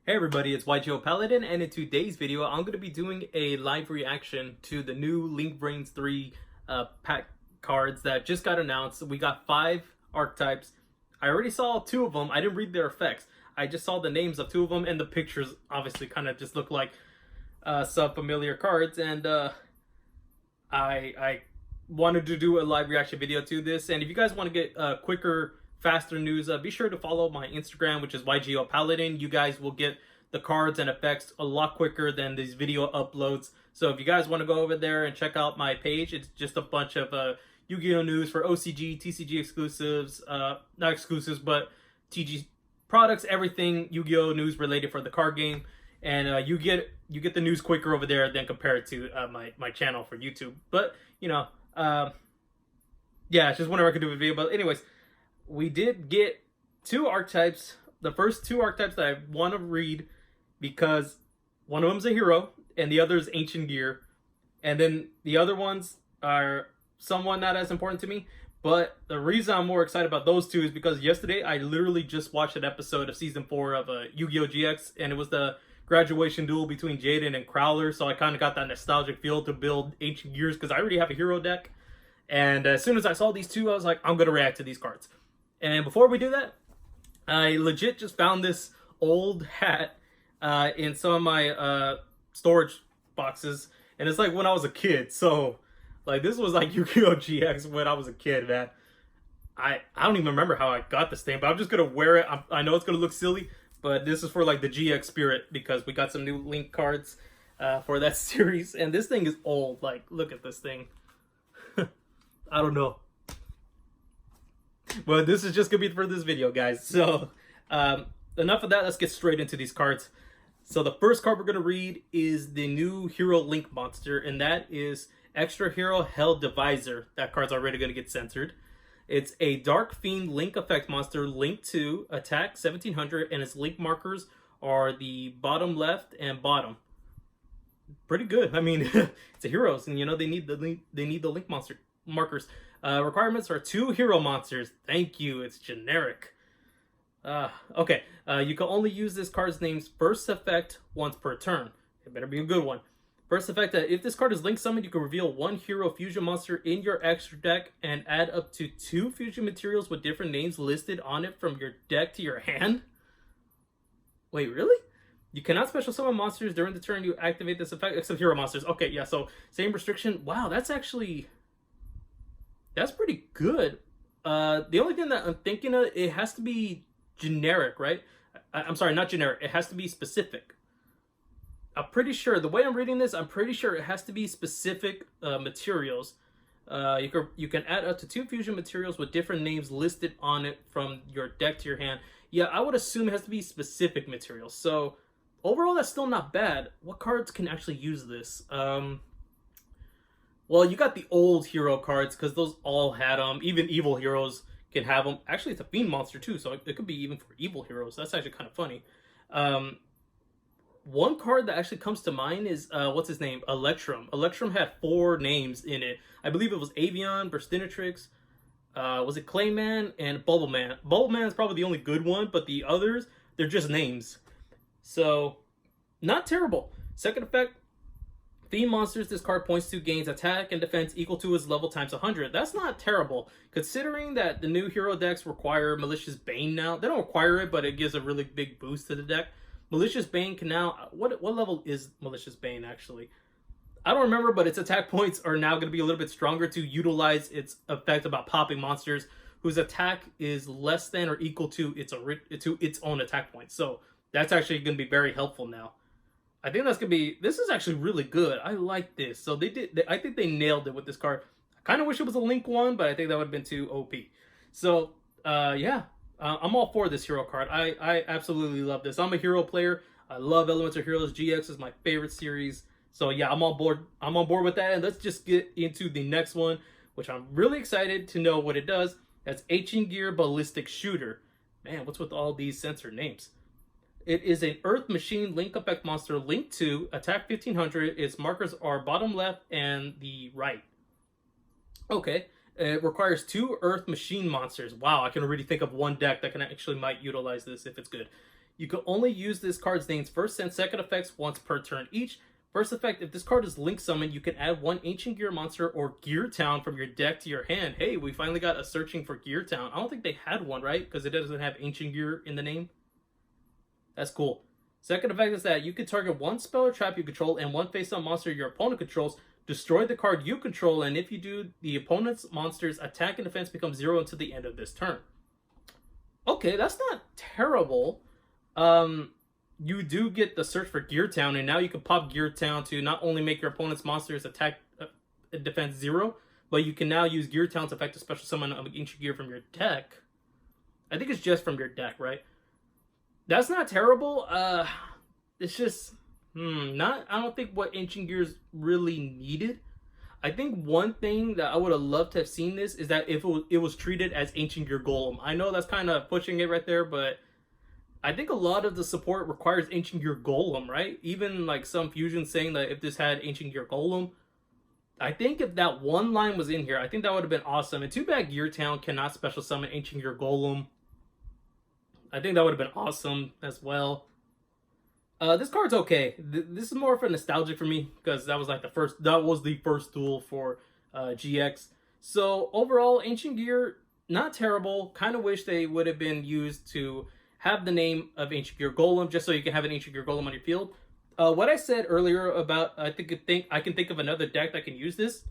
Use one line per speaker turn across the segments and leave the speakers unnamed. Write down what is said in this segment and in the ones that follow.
Hey everybody, it's Yugioh Paladin, and in today's video, I'm going to be doing a live reaction to the new VRAINS 3 pack cards that just got announced. We got 5 archetypes. I already saw 2 of them. I didn't read their effects. I just saw the names of 2 of them, and the pictures obviously kind of just look like some familiar cards. And I wanted to do a live reaction video to this. And if you guys want to get quicker, faster news, be sure to follow my Instagram, which is Yugioh Paladin. You guys will get the cards and effects a lot quicker than these video uploads. So if you guys want to go over there and check out my page, it's just a bunch of Yu-Gi-Oh news for OCG, TCG exclusives, not exclusives, but TG products, everything Yu-Gi-Oh news related for the card game. And you get the news quicker over there than compared to my channel for YouTube. But you know, yeah, it's just whenever I could do a video. But anyways, we did get 2 archetypes. The first 2 archetypes that I want to read, because one of them's a hero and the other is ancient gear, and then the other ones are somewhat not as important to me. But the reason I'm more excited about those 2 is because yesterday I literally just watched an episode of season 4 of Yu-Gi-Oh GX, and it was the graduation duel between Jaden and Crowler. So I kind of got that nostalgic feel to build ancient gears because I already have a hero deck. And as soon as I saw these 2, I was like, I'm gonna react to these cards. And before we do that, I legit just found this old hat in some of my storage boxes, and it's like when I was a kid. So like this was like Yu-Gi-Oh GX when I was a kid, man. I don't even remember how I got this thing, but I'm just gonna wear it. I know it's gonna look silly, but this is for like the GX spirit because we got some new Link cards for that series, and this thing is old. Like, look at this thing. I don't know. Well, this is just gonna be for this video, guys. So enough of that. Let's get straight into these cards. So the first card we're gonna read is the new hero Link monster, and that is Extra Hero Hell Divisor. That card's already gonna get censored. It's a Dark Fiend Link effect monster, Link 2, attack 1700, and its Link markers are the bottom left and bottom. Pretty good. I mean, it's a heroes, and you know they need the Link monster markers. Requirements are 2 hero monsters. Thank you. It's generic. Okay. You can only use this card's name's first effect once per turn. It better be a good one. First effect, if this card is Link summoned, you can reveal 1 hero fusion monster in your extra deck and add up to 2 fusion materials with different names listed on it from your deck to your hand. Wait, really? You cannot special summon monsters during the turn you activate this effect, except hero monsters. Okay, yeah, so same restriction. Wow, that's pretty good. The only thing that I'm thinking of, it has to be generic, right? I'm sorry, not generic. It has to be specific. I'm pretty sure, the way I'm reading this, I'm pretty sure it has to be specific materials. You can add up to 2 fusion materials with different names listed on it from your deck to your hand. Yeah, I would assume it has to be specific materials. So overall, that's still not bad. What cards can actually use this? Well, you got the old hero cards, because those all had them. Even evil heroes can have them. Actually, it's a fiend monster too, so it could be even for evil heroes. That's actually kind of funny. One card that actually comes to mind is, what's his name? Electrum. Electrum had 4 names in it. I believe it was Avion, Burstinatrix, was it Clayman, and Bubbleman. Bubbleman is probably the only good one, but the others, they're just names. So, not terrible. Second effect, Fiend monsters this card points to gains attack and defense equal to its level times 100. That's not terrible, considering that the new hero decks require Malicious Bane now. They don't require it, but it gives a really big boost to the deck. Malicious Bane can now... What level is Malicious Bane, actually? I don't remember, but its attack points are now going to be a little bit stronger to utilize its effect about popping monsters whose attack is less than or equal to its own attack points. So that's actually going to be very helpful now. I think that's gonna be. This is actually really good. I like this. So I think they nailed it with this card. I kind of wish it was a Link one, but I think that would have been too OP. So yeah, I'm all for this hero card. I absolutely love this. I'm a hero player. I love Elemental Heroes. GX is my favorite series. So yeah, I'm on board. I'm on board with that. And let's just get into the next one, which I'm really excited to know what it does. That's Ancient Gear Ballistic Shooter. Man, what's with all these censored names? It is an Earth Machine Link effect monster, Link 2, attack 1500. Its markers are bottom left and the right. Okay. It requires 2 Earth Machine monsters. Wow, I can already think of one deck that can actually might utilize this if it's good. You can only use this card's name's first and second effects once per turn each. First effect, if this card is link summoned, you can add one Ancient Gear monster or Gear Town from your deck to your hand. Hey, we finally got a searching for Gear Town. I don't think they had one, right? Because it doesn't have Ancient Gear in the name. That's cool. Second effect is that you can target one spell or trap you control and one face-up monster your opponent controls. Destroy the card you control, and if you do, the opponent's monster's attack and defense becomes 0 until the end of this turn. Okay, that's not terrible. You do get the search for Gear Town, and now you can pop Gear Town to not only make your opponent's monster's attack defense 0, but you can now use Gear Town's effect to special summon an Ancient Gear from your deck. I think it's just from your deck, right? That's not terrible. It's just I don't think what Ancient Gears really needed. I think one thing that I would have loved to have seen this is that if it was treated as Ancient Gear Golem. I know that's kind of pushing it right there, but I think a lot of the support requires Ancient Gear Golem, right? Even like some fusions saying that if this had Ancient Gear Golem, I think if that one line was in here, I think that would have been awesome. And too bad Gear Town cannot special summon Ancient Gear Golem. I think that would have been awesome as well. This card's okay. This is more for nostalgia for me because that was like the first duel for GX. So overall, Ancient Gear, not terrible. Kind of wish they would have been used to have the name of Ancient Gear Golem just so you can have an Ancient Gear Golem on your field. What I said earlier about I can think of another deck that can use this.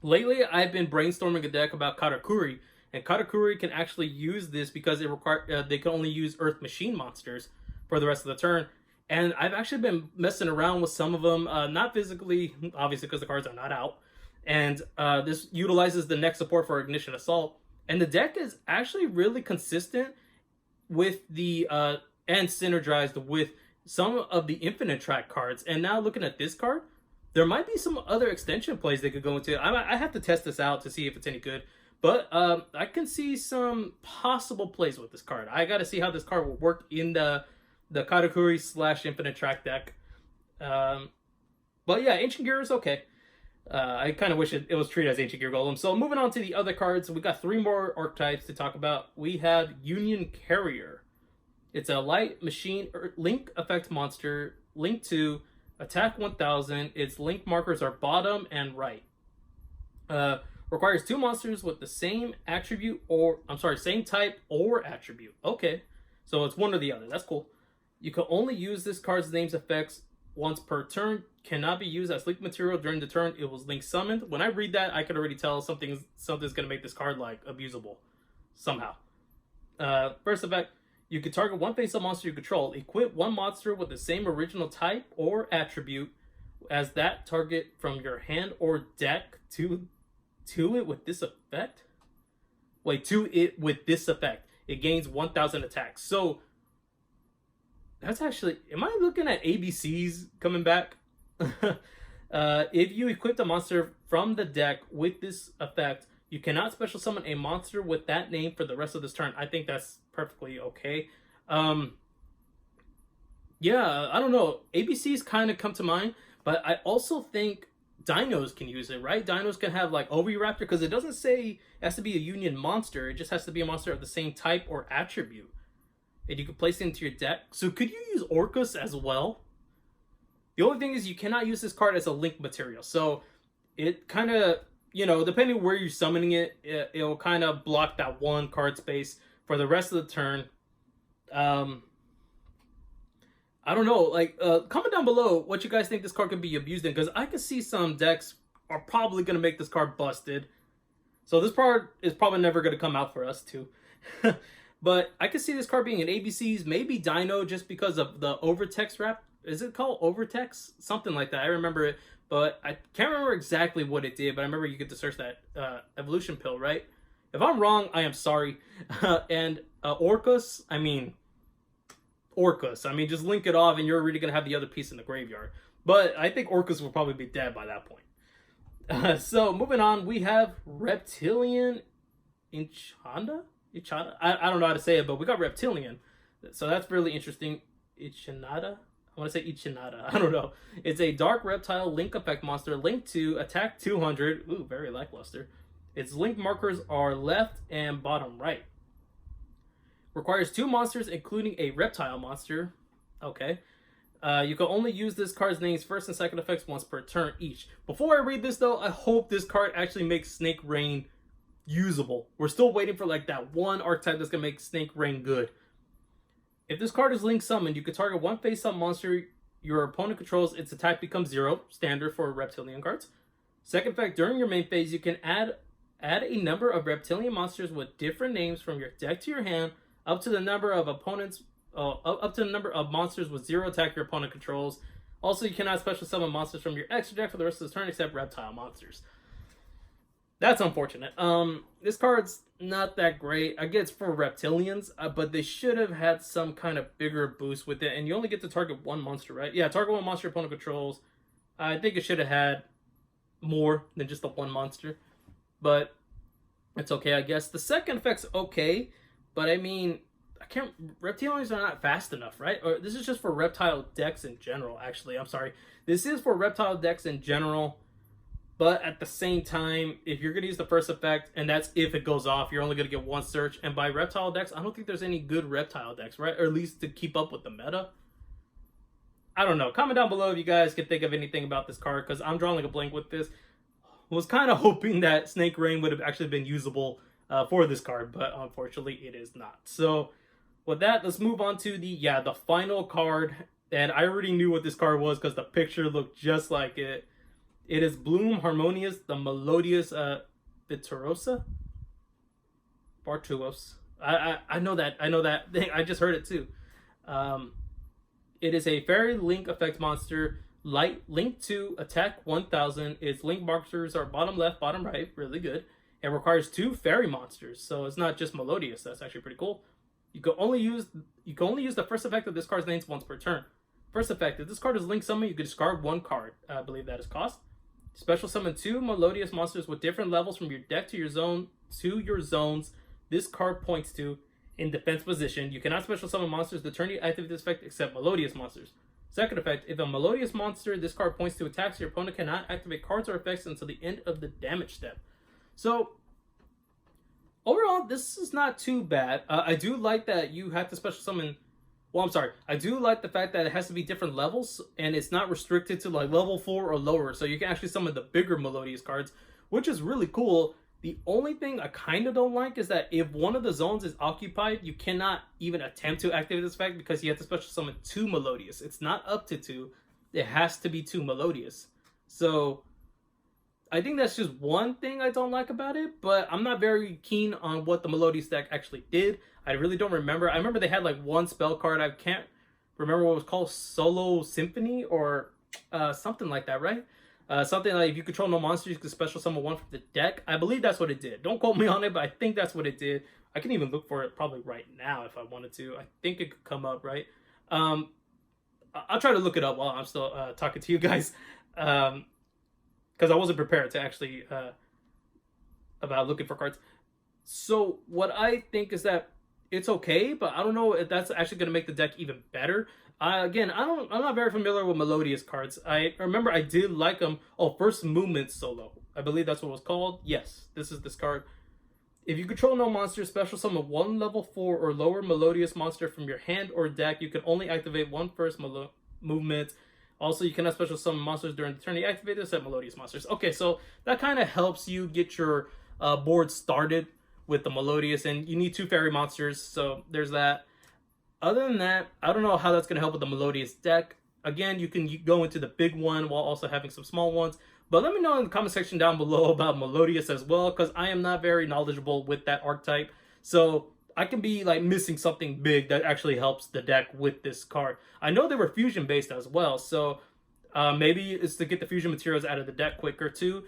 Lately, I've been brainstorming a deck about Katakuri, and Katakuri can actually use this because they can only use Earth Machine monsters for the rest of the turn. And I've actually been messing around with some of them, not physically, obviously because the cards are not out. And this utilizes the next support for Ignition Assault. And the deck is actually really consistent with the and synergized with some of the Infinite Track cards. And now looking at this card, there might be some other extension plays they could go into. I have to test this out to see if it's any good. But I can see some possible plays with this card. I got to see how this card will work in the Katakuri / Infinite Track deck. But yeah, Ancient Gear is okay. I kind of wish it was treated as Ancient Gear Golem. So moving on to the other cards, we got 3 more archetypes to talk about. We have Union Carrier. It's a light machine link effect monster. Link 2, attack 1000. Its link markers are bottom and right. Requires 2 monsters with the same attribute same type or attribute. Okay, so it's one or the other. That's cool. You can only use this card's name's effects once per turn. Cannot be used as link material during the turn it was link summoned. When I read that, I could already tell something's gonna make this card like abusable somehow. First effect, you can target one face-up monster you control. Equip one monster with the same original type or attribute as that target from your hand or deck to it with this effect. To it with this effect. It gains 1000 attacks. So that's actually, am I looking at ABCs coming back? If you equip a monster from the deck with this effect, you cannot special summon a monster with that name for the rest of this turn. I think that's perfectly okay. Yeah, I don't know. ABCs kind of come to mind, but I also think Dinos can use it, right? Dinos can have like Oviraptor, because it doesn't say it has to be a Union monster. It just has to be a monster of the same type or attribute. And you can place it into your deck. So could you use Orcus as well? The only thing is you cannot use this card as a link material. So it kind of, depending where you're summoning it, it'll kind of block that one card space for the rest of the turn. I don't know. Comment down below what you guys think this card could be abused in, because I can see some decks are probably going to make this card busted. So this card is probably never going to come out for us too. But I can see this card being in ABCs, maybe Dino, just because of the overtext wrap. Is it called overtext? Something like that. I remember it, but I can't remember exactly what it did. But I remember you get to search that evolution pill, right? If I'm wrong, I am sorry. And Orcus, just link it off and you're really going to have the other piece in the graveyard. But I think Orcus will probably be dead by that point. So moving on, we have Reptilian Ichanda? I don't know how to say it, but we got Reptilian. So that's really interesting. Ichinada? I want to say Ichinada. I don't know. It's a dark reptile link effect monster. Link 2, attack 200. Ooh, very lackluster. Its link markers are left and bottom right. Requires 2 monsters, including a reptile monster. Okay. You can only use this card's name's first and second effects once per turn each. Before I read this though, I hope this card actually makes Snake Rain usable. We're still waiting for like that one archetype that's gonna make Snake Rain good. If this card is link summoned, you can target one face-up monster your opponent controls. Its attack becomes 0, standard for Reptilian cards. Second effect, during your main phase, you can add a number of Reptilian monsters with different names from your deck to your hand, up to the number of monsters with 0 attack your opponent controls. Also, you cannot special summon monsters from your extra deck for the rest of the turn except reptile monsters. That's unfortunate. This card's not that great. I guess for Reptilians, but they should have had some kind of bigger boost with it. And you only get to target 1 monster, right? Yeah, target 1 monster your opponent controls. I think it should have had more than just the 1 monster, but it's okay, I guess. The second effect's okay, but I mean, Reptilians are not fast enough, right? Or this is just for reptile decks in general, actually. I'm sorry. This is for reptile decks in general, but at the same time, if you're going to use the first effect, and that's if it goes off, you're only going to get 1 search. And by reptile decks, I don't think there's any good reptile decks, right? Or at least to keep up with the meta. I don't know. Comment down below if you guys can think of anything about this card, because I'm drawing like a blank with this. Was kind of hoping that Snake Rain would have actually been usable for this card, but unfortunately it is not. So with that, let's move on to the final card. And I already knew what this card was because the picture looked just like it. It is Bloom Harmonious, the Melodious Viturosa? Bartuos. I know that thing. I just heard it too. It is a fairy link effect monster. Light link to attack 1000. Its link markers are bottom left, bottom right. Really good. It requires 2 fairy monsters, so it's not just Melodious. That's actually pretty cool. You can only use the first effect of this card's name once per turn. First effect, if this card is link summoned, you can discard 1 card. I believe that is cost. Special summon 2 Melodious monsters with different levels from your deck to your zones. This card points to in defense position. You cannot special summon monsters the turn you activate this effect except Melodious monsters. Second effect, if a Melodious monster this card points to attacks, your opponent cannot activate cards or effects until the end of the damage step. So overall, this is not too bad. I do like that you have to special summon. Well, I'm sorry. I do like the fact that it has to be different levels, and it's not restricted to like level 4 or lower. So you can actually summon the bigger Melodious cards, which is really cool. The only thing I kind of don't like is that if one of the zones is occupied, you cannot even attempt to activate this effect because you have to special summon 2 Melodious. It's not up to 2. It has to be 2 Melodious. So I think that's just one thing I don't like about it, but I'm not very keen on what the Melodious deck actually did. I really don't remember. I remember they had like 1 spell card. I can't remember what it was called, Solo Symphony or something like that, right? Something like if you control no monsters, you can special summon 1 from the deck. I believe that's what it did. Don't quote me on it, but I think that's what it did. I can even look for it probably right now if I wanted to. I think it could come up, right? I'll try to look it up while I'm still talking to you guys. Because I wasn't prepared to actually about looking for cards. So what I think is that it's okay, but I don't know if that's actually going to make the deck even better. Again, I'm not very familiar with Melodious cards. I remember I did like them. Oh, First Movement Solo. I believe that's what it was called. Yes, this is this card. If you control no monster, special summon 1 level 4 or lower Melodious monster from your hand or deck. You can only activate 1 first movement. Also, you cannot special summon monsters during the turn you activate this, except Melodious monsters. Okay, so that kind of helps you get your board started with the Melodious, and you need 2 fairy monsters, so there's that. Other than that, I don't know how that's going to help with the Melodious deck. Again, you can go into the big one while also having some small ones. But let me know in the comment section down below about Melodious as well, because I am not very knowledgeable with that archetype. So I can be like missing something big that actually helps the deck with this card. I know they were fusion based as well, so maybe it's to get the fusion materials out of the deck quicker too.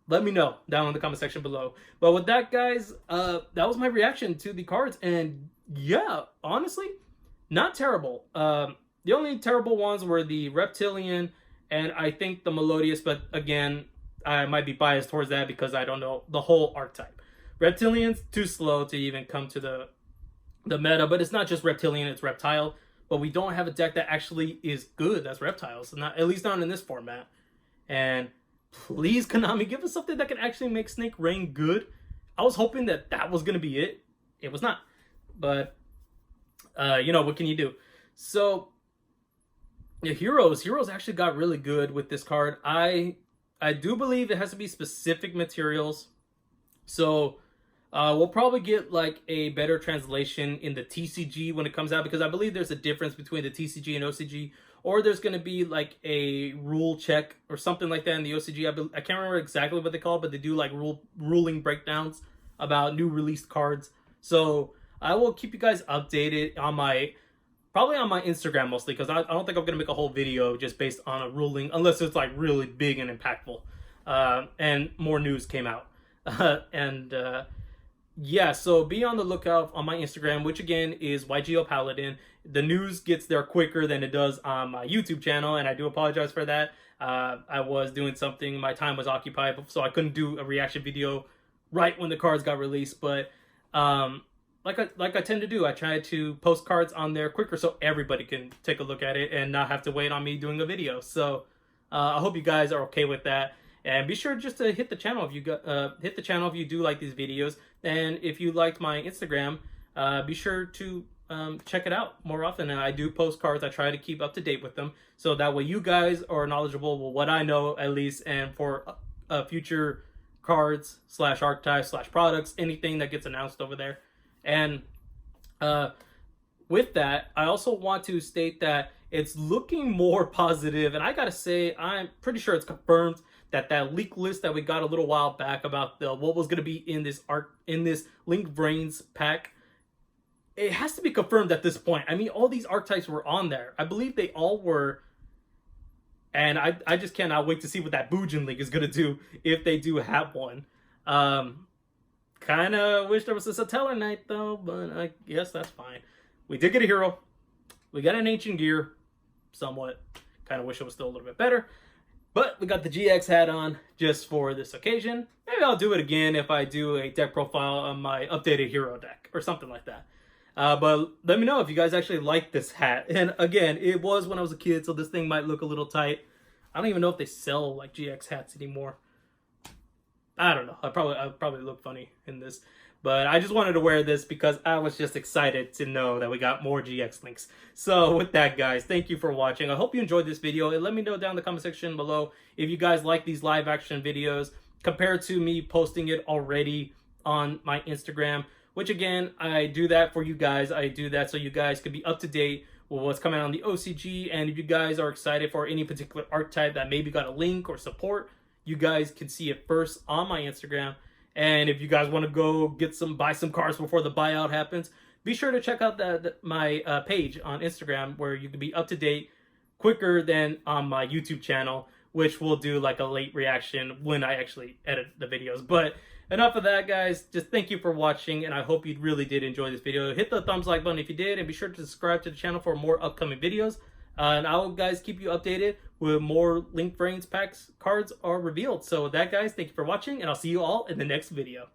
Let me know down in the comment section below. But with that, guys, that was my reaction to the cards. And yeah, honestly, not terrible. The only terrible ones were the Reptilian and I think the Melodious. But again, I might be biased towards that because I don't know the whole archetype. Reptilian's too slow to even come to the meta. But it's not just Reptilian, it's Reptile. But we don't have a deck that actually is good. That's Reptiles. Not, at least not in this format. And please, Konami, give us something that can actually make Snake Rain good. I was hoping that that was going to be it. It was not. But You know, what can you do? So yeah, Heroes actually got really good with this card. I do believe it has to be specific materials. So we'll probably get like a better translation in the TCG when it comes out, because I believe there's a difference between the TCG and OCG, or there's going to be like a rule check or something like that in the OCG. I can't remember exactly what they call it, but they do like ruling breakdowns about new released cards. So I will keep you guys updated on probably on my Instagram mostly, because I don't think I'm going to make a whole video just based on a ruling, unless it's like really big and impactful and more news came out. Yeah, so be on the lookout on my Instagram, which again is Yugioh Paladin. The news gets there quicker than it does on my YouTube channel, and I do apologize for that. I was doing something, my time was occupied, so I couldn't do a reaction video right when the cards got released. But like I tend to do, I try to post cards on there quicker so everybody can take a look at it and not have to wait on me doing a video. So I hope you guys are okay with that. And be sure just to hit the channel if you do like these videos. And if you liked my Instagram, be sure to check it out more often. And I do post cards. I try to keep up to date with them, so that way you guys are knowledgeable with what I know at least, and for future cards / archetypes / products, anything that gets announced over there. And with that, I also want to state that it's looking more positive, and I gotta say, I'm pretty sure it's confirmed that leak list that we got a little while back about what was going to be in this Linked VRAINS pack, it has to be confirmed at this point. I mean, all these archetypes were on there. I believe they all were, and I just cannot wait to see what that Bujin Link is going to do if they do have one. Kind of wish there was a Satellar Knight though, but I guess that's fine. We did get a hero. We got an Ancient Gear, somewhat. Kind of wish it was still a little bit better. But we got the GX hat on just for this occasion. Maybe I'll do it again if I do a deck profile on my updated hero deck or something like that. But let me know if you guys actually like this hat. And again, it was when I was a kid, so this thing might look a little tight. I don't even know if they sell like GX hats anymore. I don't know. I'll probably look funny in this. But I just wanted to wear this because I was just excited to know that we got more GX links. So with that, guys, thank you for watching. I hope you enjoyed this video. And let me know down in the comment section below if you guys like these live action videos compared to me posting it already on my Instagram. Which again, I do that for you guys. I do that so you guys can be up to date with what's coming out on the OCG. And if you guys are excited for any particular archetype that maybe got a link or support, you guys can see it first on my Instagram. And if you guys want to go buy some cards before the buyout happens, be sure to check out my page on Instagram, where you can be up to date quicker than on my YouTube channel, which will do like a late reaction when I actually edit the videos. But enough of that, guys. Just thank you for watching, and I hope you really did enjoy this video. Hit the thumbs like button if you did, and be sure to subscribe to the channel for more upcoming videos. And I'll guys keep you updated with more Linked VRAINS packs cards are revealed. So with that, guys, thank you for watching, and I'll see you all in the next video.